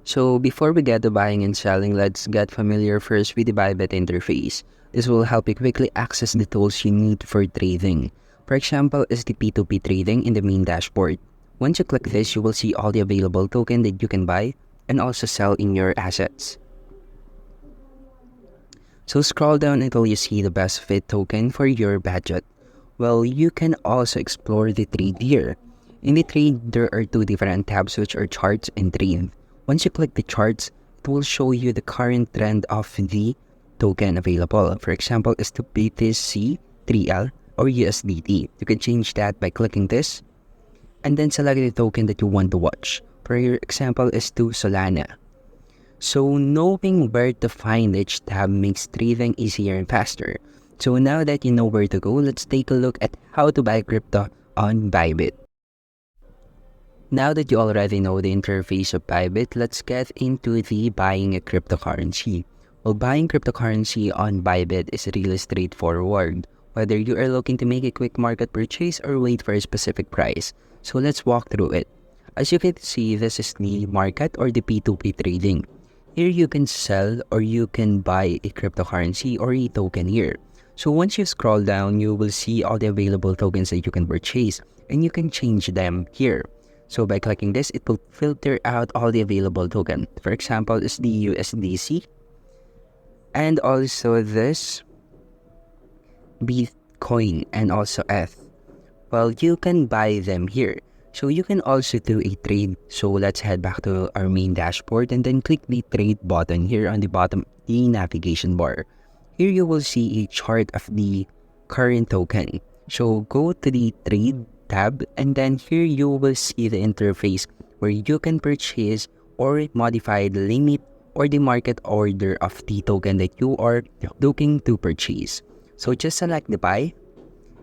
So before we get to buying and selling, let's get familiar first with the Bybit interface. This will help you quickly access the tools you need for trading. For example, is the P2P trading in the main dashboard. Once you click this, you will see all the available token that you can buy and also sell in your assets. So scroll down until you see the best fit token for your budget. Well, you can also explore the trade here. In the trade, there are two different tabs which are charts and trade. Once you click the charts, it will show you the current trend of the token available. For example, is the BTC 3L or USDT. You can change that by clicking this and then select the token that you want to watch. For your example is to Solana. So knowing where to find each tab makes trading easier and faster. So now that you know where to go, let's take a look at how to buy crypto on Bybit. Now that you already know the interface of Bybit, let's get into the buying a cryptocurrency. Well, buying cryptocurrency on Bybit is really straightforward, whether you are looking to make a quick market purchase or wait for a specific price. So let's walk through it. As you can see, this is the market or the P2P trading. Here you can sell or you can buy a cryptocurrency or a token here. So once you scroll down, you will see all the available tokens that you can purchase and you can change them here. So by clicking this, it will filter out all the available token. For example, is the USDC and also this Bitcoin and also ETH. Well, you can buy them here. So you can also do a trade. So let's head back to our main dashboard and then click the trade button here on the bottom, the navigation bar. Here you will see a chart of the current token. So go to the trade tab and then here you will see the interface where you can purchase or modify the limit or the market order of the token that you are looking to purchase. So just select the buy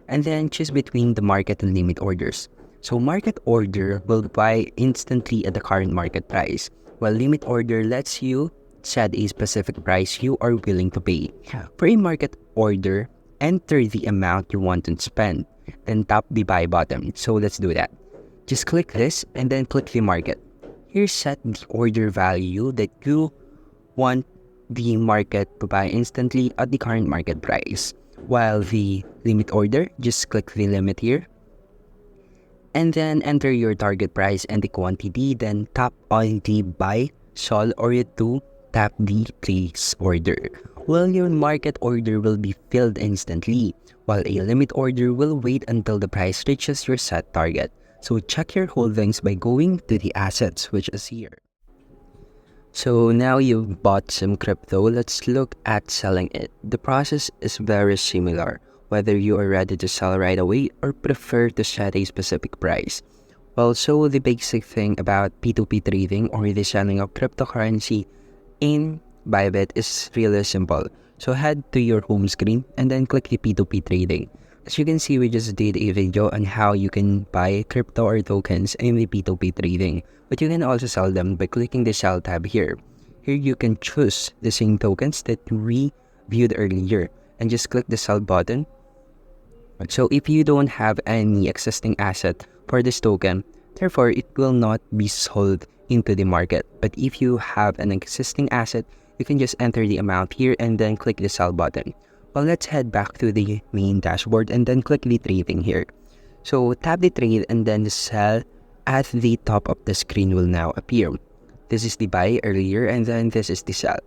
and then choose between the market and limit orders. So market order will buy instantly at the current market price, while limit order lets you set a specific price you are willing to pay. For a market order, enter the amount you want to spend, then tap the buy button. So let's do that. Just click this and then click the market. Here set the order value that you want the market to buy instantly at the current market price. While the limit order, just click the limit here and then enter your target price and the quantity, then tap on the buy, sell, or to tap the place order. Well, your market order will be filled instantly, while a limit order will wait until the price reaches your set target. So check your holdings by going to the assets, which is here. So now you've bought some crypto, let's look at selling it. The process is very similar, whether you are ready to sell right away or prefer to set a specific price. Well, so the basic thing about P2P trading or the selling of cryptocurrency in Bybit is really simple. So head to your home screen and then click the P2P trading. As you can see, we just did a video on how you can buy crypto or tokens in the P2P trading, but you can also sell them by clicking the sell tab here. Here you can choose the same tokens that we viewed earlier and just click the sell button. So if you don't have any existing asset for this token, therefore it will not be sold into the market. But if you have an existing asset, you can just enter the amount here and then click the sell button. Well, let's head back to the main dashboard and then click the trading here. So tap the trade and then the sell at the top of the screen will now appear. This is the buy earlier and then this is the sell.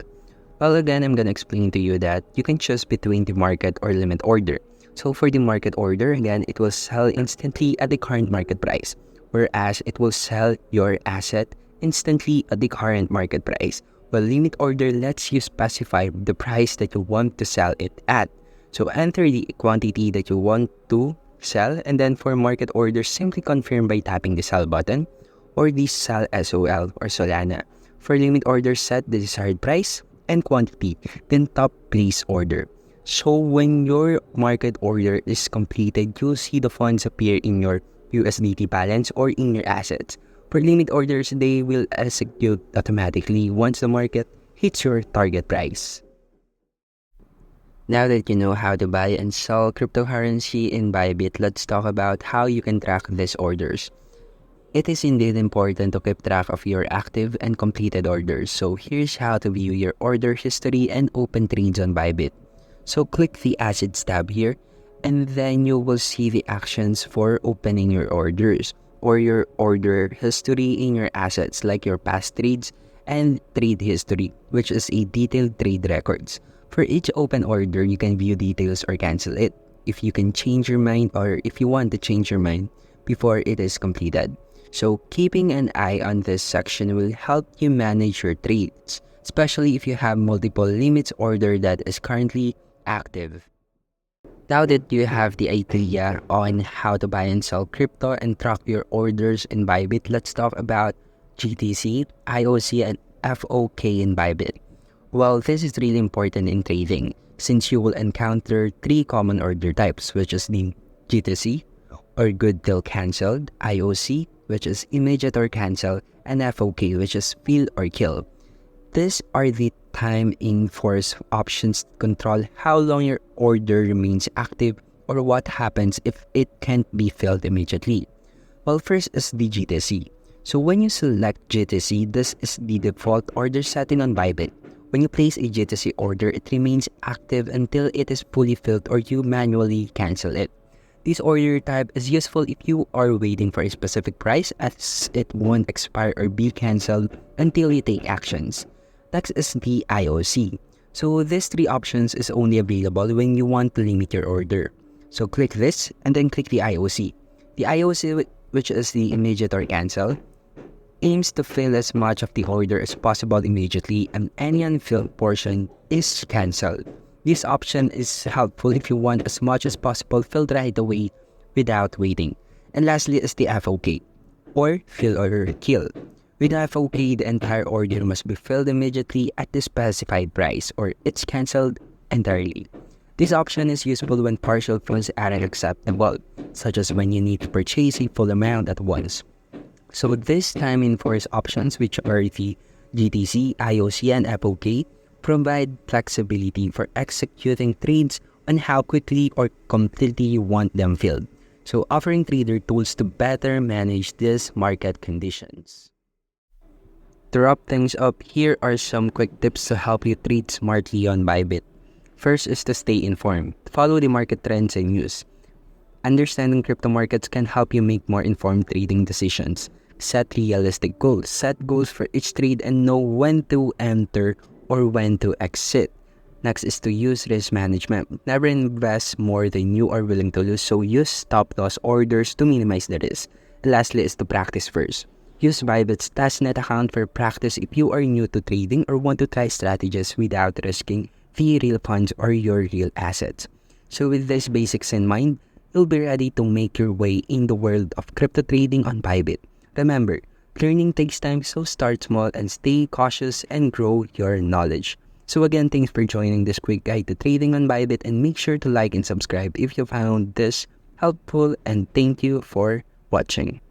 Well, again, I'm gonna explain to you that you can choose between the market or limit order. So for the market order, again, it will sell instantly at the current market price, whereas it will sell your asset instantly at the current market price. Well, limit order lets you specify the price that you want to sell it at. So enter the quantity that you want to sell, and then for market order, simply confirm by tapping the sell button or the sell SOL or Solana. For limit order, set the desired price and quantity, then tap place order. So when your market order is completed, you'll see the funds appear in your USDT balance or in your assets. For limit orders, they will execute automatically once the market hits your target price. Now that you know how to buy and sell cryptocurrency in Bybit, let's talk about how you can track these orders. It is indeed important to keep track of your active and completed orders. So here's how to view your order history and open trades on Bybit. So click the Assets tab here, and then you will see the actions for opening your orders or your order history in your assets like your past trades and trade history, which is a detailed trade records. For each open order, you can view details or cancel it if you can change your mind or if you want to change your mind before it is completed. So keeping an eye on this section will help you manage your trades, especially if you have multiple limits order that is currently active. Now that you have the idea on how to buy and sell crypto and track your orders in Bybit, let's talk about GTC, IOC, and FOK in Bybit. Well, this is really important in trading since you will encounter three common order types, which is the GTC, or good till cancelled, IOC, which is immediate or cancel, and FOK, which is fill or kill. These are the time enforced options to control how long your order remains active or what happens if it can't be filled immediately. Well, first is the GTC. So when you select GTC, this is the default order setting on Bybit. When you place a GTC order, it remains active until it is fully filled or you manually cancel it. This order type is useful if you are waiting for a specific price as it won't expire or be cancelled until you take actions. Next is the IOC. So these three options is only available when you want to limit your order. So click this and then click the IOC. The IOC, which is the immediate or cancel, aims to fill as much of the order as possible immediately and any unfilled portion is cancelled. This option is helpful if you want as much as possible filled right away without waiting. And lastly is the FOK, or fill or kill. With FOK, the entire order must be filled immediately at the specified price or it's cancelled entirely. This option is useful when partial fills aren't acceptable, such as when you need to purchase a full amount at once. So these time enforced options, which are the GTC, IOC, and FOK, provide flexibility for executing trades on how quickly or completely you want them filled. So offering trader tools to better manage these market conditions. To wrap things up, here are some quick tips to help you trade smartly on Bybit. First is to stay informed. Follow the market trends and news. Understanding crypto markets can help you make more informed trading decisions. Set realistic goals. Set goals for each trade and know when to enter or when to exit. Next is to use risk management. Never invest more than you are willing to lose, so use stop loss orders to minimize the risk. And lastly is to practice first. Use Bybit's testnet account for practice if you are new to trading or want to try strategies without risking the real funds or your real assets. So with these basics in mind, you'll be ready to make your way in the world of crypto trading on Bybit. Remember, learning takes time, so start small and stay cautious and grow your knowledge. So again, thanks for joining this quick guide to trading on Bybit, and make sure to like and subscribe if you found this helpful, and thank you for watching.